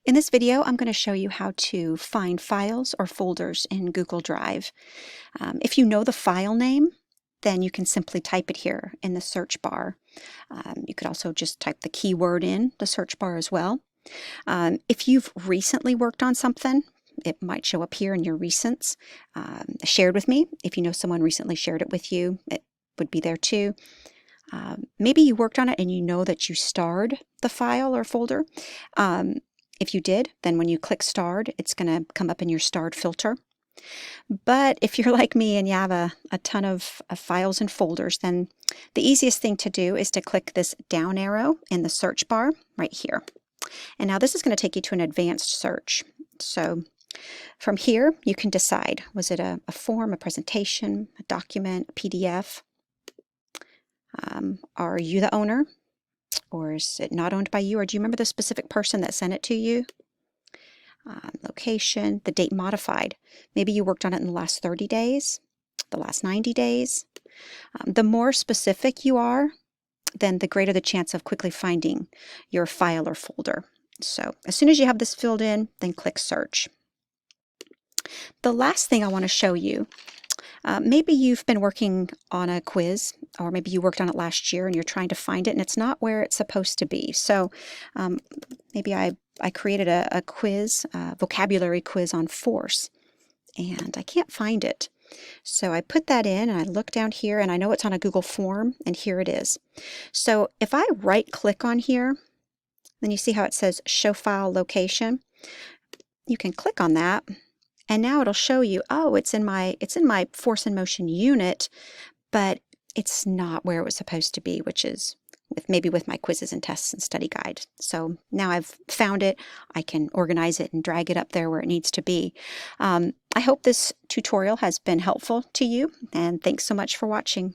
In this video, I'm going to show you how to find files or folders in Google Drive. If you know the file name, then you can simply type it here in the search bar. You could also just type the keyword in the search bar as well. If you've recently worked on something, it might show up here in your recents. Shared with me. If you know someone recently shared it with you, it would be there too. Maybe you worked on it and you know that you starred the file or folder. If you did, then when you click starred, it's going to come up in your starred filter. But if you're like me and you have a ton of files and folders, then the easiest thing to do is to click this down arrow in the search bar right here. And now this is going to take you to an advanced search. So from here, you can decide, was it a form, a presentation, a document, a PDF? Are you the owner? Or is it not owned by you? Or do you remember the specific person that sent it to you? Location, the date modified. Maybe you worked on it in the last 30 days, the last 90 days. The more specific you are, then the greater the chance of quickly finding your file or folder. So as soon as you have this filled in, then click search. The last thing I want to show you, maybe you've been working on a quiz, or maybe you worked on it last year and you're trying to find it and it's not where it's supposed to be. So maybe I created a quiz, a vocabulary quiz on force, and I can't find it. So I put that in and I look down here and I know it's on a Google form, and here it is. So if I right click on here, then you see how it says show file location. You can click on that and now it'll show you, oh, it's in my force and motion unit, but it's not where it was supposed to be, which is maybe with my quizzes and tests and study guide. So now I've found it, I can organize it and drag it up there where it needs to be. I hope this tutorial has been helpful to you, and thanks so much for watching.